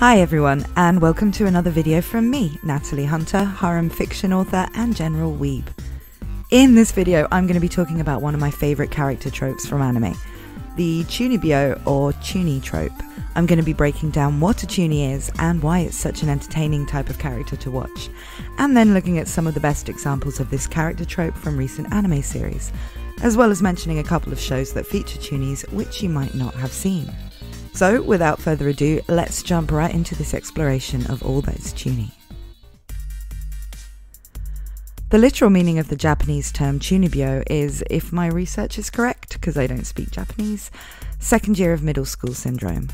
Hi everyone, and welcome to another video from me, Natalie Hunter, harem fiction author and general weeb. In this video, I'm going to be talking about one of my favourite character tropes from anime, the Chuunibyou or Chuuni trope. I'm going to be breaking down what a Chuuni is and why it's such an entertaining type of character to watch, and then looking at some of the best examples of this character trope from recent anime series, as well as mentioning a couple of shows that feature Chuunis which you might not have seen. So, without further ado, let's jump right into this exploration of all that is Chuuni. The literal meaning of the Japanese term Chuunibyou is, if my research is correct, because I don't speak Japanese, second year of middle school syndrome.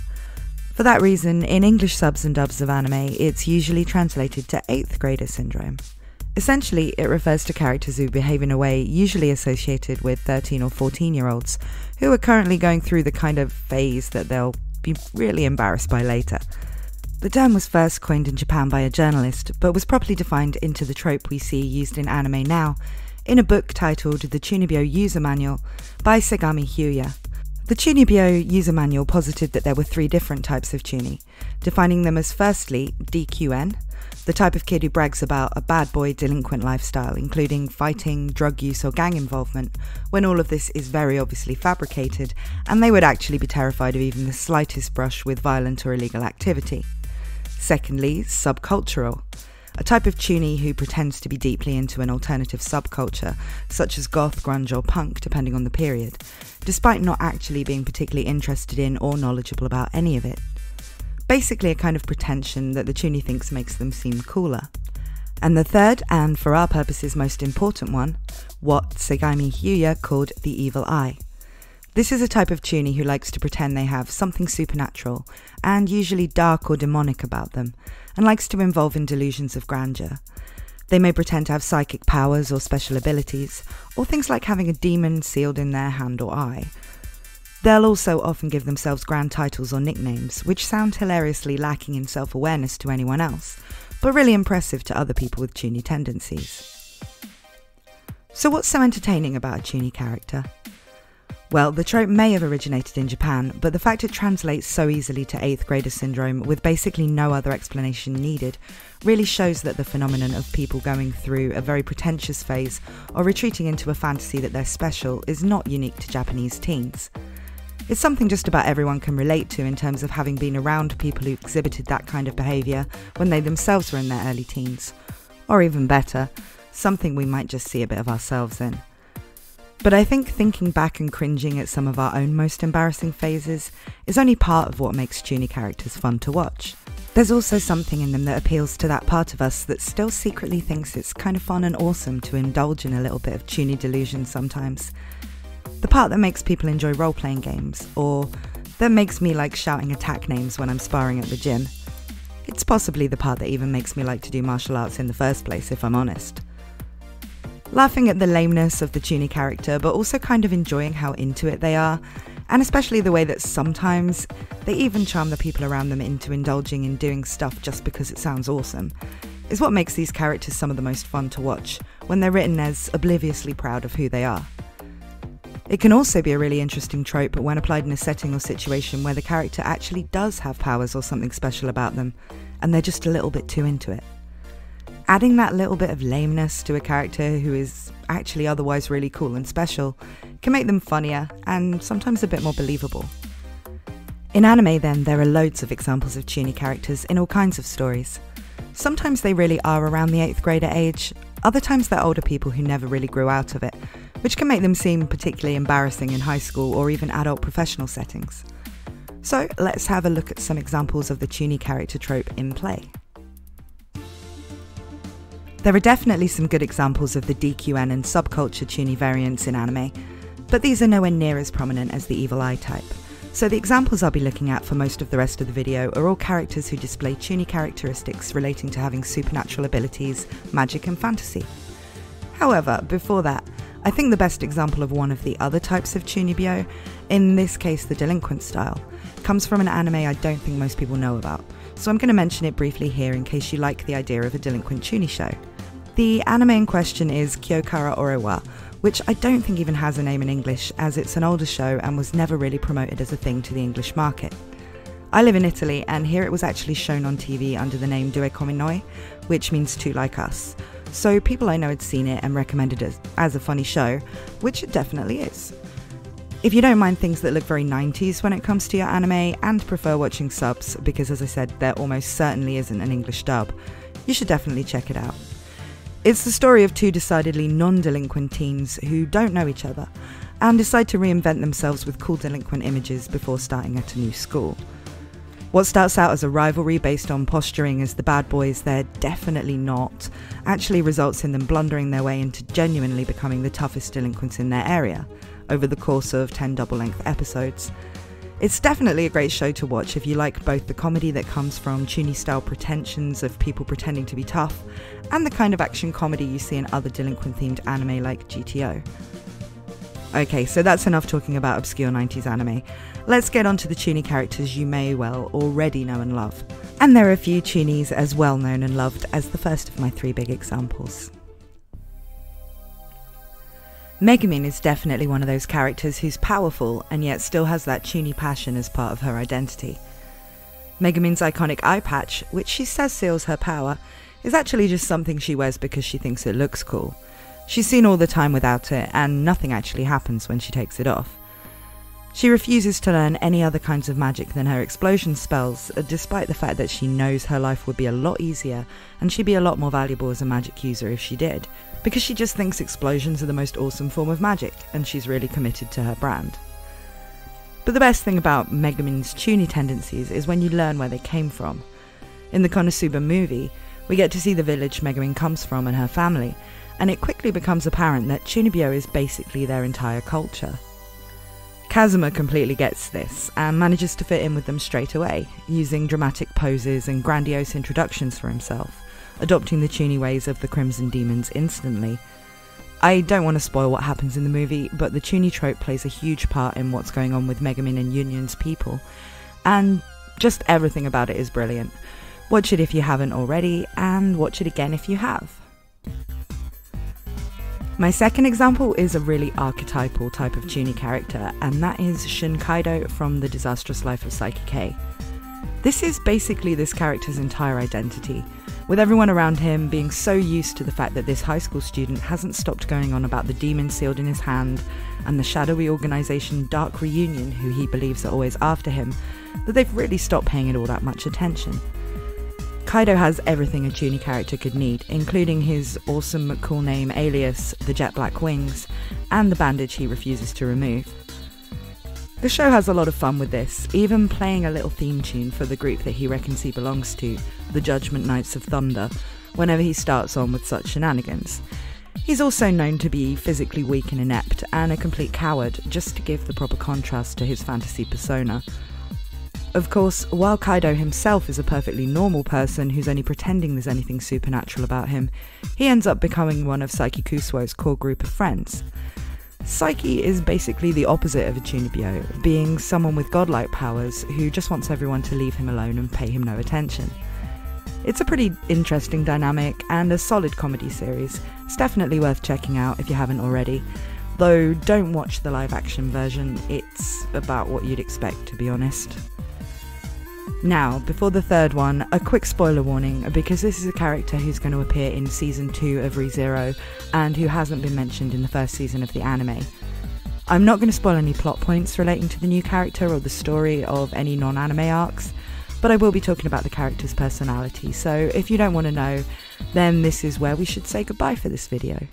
For that reason, in English subs and dubs of anime, it's usually translated to 8th grader syndrome. Essentially, it refers to characters who behave in a way usually associated with 13 or 14-year-olds who are currently going through the kind of phase that they'll be really embarrassed by later. The term was first coined in Japan by a journalist, but was properly defined into the trope we see used in anime now, in a book titled The Chuunibyou User Manual by Segami Hyuya. The Chuunibyou User Manual posited that there were 3 different types of Chuuni, defining them as firstly, DQN, the type of kid who brags about a bad boy delinquent lifestyle, including fighting, drug use or gang involvement, when all of this is very obviously fabricated, and they would actually be terrified of even the slightest brush with violent or illegal activity. Secondly, subcultural, a type of Chuuni who pretends to be deeply into an alternative subculture, such as goth, grunge or punk, depending on the period, despite not actually being particularly interested in or knowledgeable about any of it. Basically a kind of pretension that the Chuuni thinks makes them seem cooler. And the third, and for our purposes most important one, what Segami Hyuya called the evil eye. This is a type of Chuuni who likes to pretend they have something supernatural, and usually dark or demonic about them, and likes to involve in delusions of grandeur. They may pretend to have psychic powers or special abilities, or things like having a demon sealed in their hand or eye. They'll also often give themselves grand titles or nicknames, which sound hilariously lacking in self-awareness to anyone else, but really impressive to other people with Chuuni tendencies. So what's so entertaining about a Chuuni character? Well, the trope may have originated in Japan, but the fact it translates so easily to 8th grader syndrome with basically no other explanation needed really shows that the phenomenon of people going through a very pretentious phase or retreating into a fantasy that they're special is not unique to Japanese teens. It's something just about everyone can relate to in terms of having been around people who exhibited that kind of behaviour when they themselves were in their early teens. Or even better, something we might just see a bit of ourselves in. But I think thinking back and cringing at some of our own most embarrassing phases is only part of what makes Chuuni characters fun to watch. There's also something in them that appeals to that part of us that still secretly thinks it's kind of fun and awesome to indulge in a little bit of Chuuni delusion sometimes. The part that makes people enjoy role-playing games, or that makes me like shouting attack names when I'm sparring at the gym. It's possibly the part that even makes me like to do martial arts in the first place, if I'm honest. Laughing at the lameness of the Chuuni character, but also kind of enjoying how into it they are, and especially the way that sometimes they even charm the people around them into indulging in doing stuff just because it sounds awesome, is what makes these characters some of the most fun to watch when they're written as obliviously proud of who they are. It can also be a really interesting trope when applied in a setting or situation where the character actually does have powers or something special about them, and they're just a little bit too into it. Adding that little bit of lameness to a character who is actually otherwise really cool and special can make them funnier and sometimes a bit more believable. In anime then, there are loads of examples of Chuuni characters in all kinds of stories. Sometimes they really are around the 8th grader age, other times they're older people who never really grew out of it, which can make them seem particularly embarrassing in high school or even adult professional settings. So let's have a look at some examples of the Chuuni character trope in play. There are definitely some good examples of the DQN and subculture Chuuni variants in anime, but these are nowhere near as prominent as the evil eye type. So the examples I'll be looking at for most of the rest of the video are all characters who display Chuuni characteristics relating to having supernatural abilities, magic and fantasy. However, before that, I think the best example of one of the other types of Chuunibyou, in this case the Delinquent Style, comes from an anime I don't think most people know about, so I'm going to mention it briefly here in case you like the idea of a delinquent Chuuni show. The anime in question is Kyokara Orewa, which I don't think even has a name in English as it's an older show and was never really promoted as a thing to the English market. I live in Italy, and here it was actually shown on TV under the name Due Come Noi, which means two like us. So people I know had seen it and recommended it as a funny show, which it definitely is. If you don't mind things that look very 90s when it comes to your anime and prefer watching subs, because as I said, there almost certainly isn't an English dub, you should definitely check it out. It's the story of two decidedly non-delinquent teens who don't know each other and decide to reinvent themselves with cool delinquent images before starting at a new school. What starts out as a rivalry based on posturing as the bad boys they're definitely not, actually results in them blundering their way into genuinely becoming the toughest delinquents in their area, over the course of 10 double-length episodes. It's definitely a great show to watch if you like both the comedy that comes from Chuuni-style pretensions of people pretending to be tough, and the kind of action comedy you see in other delinquent-themed anime like GTO. Okay, so that's enough talking about obscure 90s anime. Let's get on to the Chuuni characters you may well already know and love. And there are a few Chuunis as well known and loved as the first of my three big examples. Megumin is definitely one of those characters who's powerful and yet still has that Chuuni passion as part of her identity. Megumin's iconic eye patch, which she says seals her power, is actually just something she wears because she thinks it looks cool. She's seen all the time without it, and nothing actually happens when she takes it off. She refuses to learn any other kinds of magic than her explosion spells, despite the fact that she knows her life would be a lot easier and she'd be a lot more valuable as a magic user if she did, because she just thinks explosions are the most awesome form of magic, and she's really committed to her brand. But the best thing about Megumin's Chuuni tendencies is when you learn where they came from. In the KonoSuba movie, we get to see the village Megumin comes from and her family, and it quickly becomes apparent that Chuunibyou is basically their entire culture. Kazuma completely gets this, and manages to fit in with them straight away, using dramatic poses and grandiose introductions for himself, adopting the Chuuni ways of the Crimson Demons instantly. I don't want to spoil what happens in the movie, but the Chuuni trope plays a huge part in what's going on with Megumin and Union's people, and just everything about it is brilliant. Watch it if you haven't already, and watch it again if you have. My second example is a really archetypal type of Chuuni character, and that is Shin Kaito from The Disastrous Life of Saiki. This is basically this character's entire identity, with everyone around him being so used to the fact that this high school student hasn't stopped going on about the demon sealed in his hand and the shadowy organisation Dark Reunion who he believes are always after him, that they've really stopped paying it all that much attention. Kaidou has everything a Chuuni character could need, including his awesome cool name alias, the Jet Black Wings, and the bandage he refuses to remove. The show has a lot of fun with this, even playing a little theme tune for the group that he reckons he belongs to, the Judgment Knights of Thunder, whenever he starts on with such shenanigans. He's also known to be physically weak and inept, and a complete coward, just to give the proper contrast to his fantasy persona. Of course, while Kaidou himself is a perfectly normal person who's only pretending there's anything supernatural about him, he ends up becoming one of Saiki Kusuo's core group of friends. Saiki is basically the opposite of a Chuunibyou, being someone with godlike powers who just wants everyone to leave him alone and pay him no attention. It's a pretty interesting dynamic and a solid comedy series. It's definitely worth checking out if you haven't already, though don't watch the live action version, it's about what you'd expect, to be honest. Now, before the third one, a quick spoiler warning, because this is a character who's going to appear in Season 2 of ReZero, and who hasn't been mentioned in the first season of the anime. I'm not going to spoil any plot points relating to the new character or the story of any non-anime arcs, but I will be talking about the character's personality, so if you don't want to know, then this is where we should say goodbye for this video.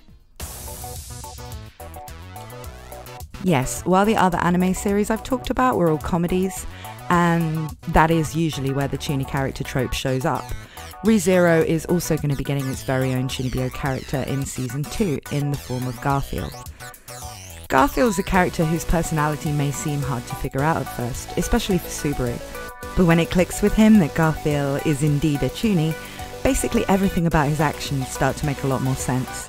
Yes, while the other anime series I've talked about were all comedies, and that is usually where the Chuuni character trope shows up, ReZero is also going to be getting its very own Chuunibyou character in Season 2 in the form of Garfiel. Garfiel is a character whose personality may seem hard to figure out at first, especially for Subaru, but when it clicks with him that Garfiel is indeed a Chuuni, basically everything about his actions start to make a lot more sense.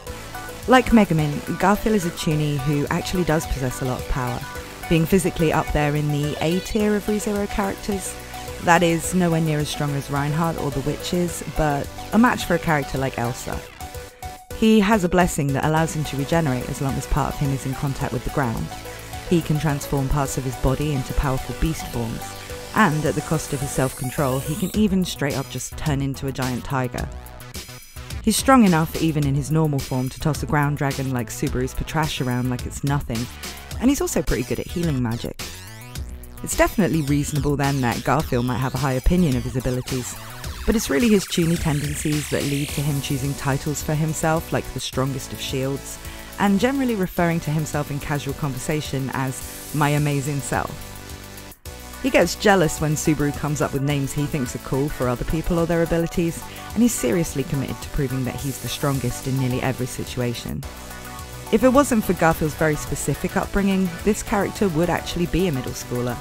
Like Megumin, Garfiel is a Chuuni who actually does possess a lot of power, being physically up there in the A tier of ReZero characters. That is, nowhere near as strong as Reinhardt or the Witches, but a match for a character like Elsa. He has a blessing that allows him to regenerate as long as part of him is in contact with the ground. He can transform parts of his body into powerful beast forms, and at the cost of his self-control, he can even straight up just turn into a giant tiger. He's strong enough, even in his normal form, to toss a ground dragon like Subaru's Patrash around like it's nothing, and he's also pretty good at healing magic. It's definitely reasonable then that Garfiel might have a high opinion of his abilities, but it's really his Chuuni tendencies that lead to him choosing titles for himself like the strongest of shields, and generally referring to himself in casual conversation as my amazing self. He gets jealous when Subaru comes up with names he thinks are cool for other people or their abilities, and he's seriously committed to proving that he's the strongest in nearly every situation. If it wasn't for Garfiel's very specific upbringing, this character would actually be a middle schooler,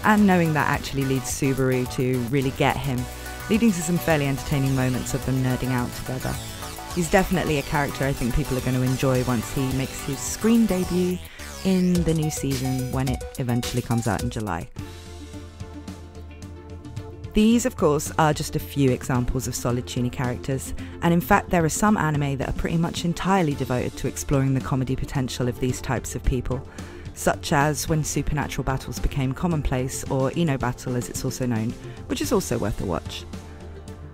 and knowing that actually leads Subaru to really get him, leading to some fairly entertaining moments of them nerding out together. He's definitely a character I think people are going to enjoy once he makes his screen debut in the new season when it eventually comes out in July. These, of course, are just a few examples of solid Chuuni characters, and in fact there are some anime that are pretty much entirely devoted to exploring the comedy potential of these types of people, such as When Supernatural Battles Became Commonplace, or Ino Battle as it's also known, which is also worth a watch.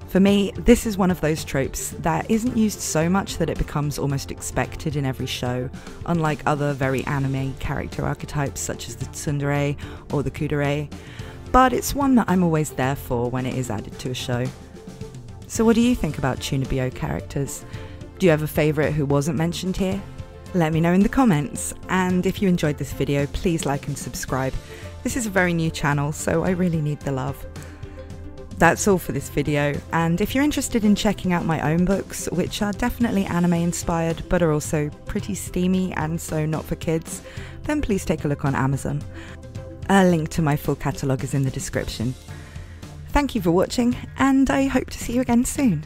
For me, this is one of those tropes that isn't used so much that it becomes almost expected in every show, unlike other very anime character archetypes such as the tsundere or the kudere, but it's one that I'm always there for when it is added to a show. So what do you think about Chuunibyou characters? Do you have a favourite who wasn't mentioned here? Let me know in the comments, and if you enjoyed this video, please like and subscribe. This is a very new channel, so I really need the love. That's all for this video, and if you're interested in checking out my own books, which are definitely anime inspired but are also pretty steamy and so not for kids, then please take a look on Amazon. A link to my full catalogue is in the description. Thank you for watching, and I hope to see you again soon.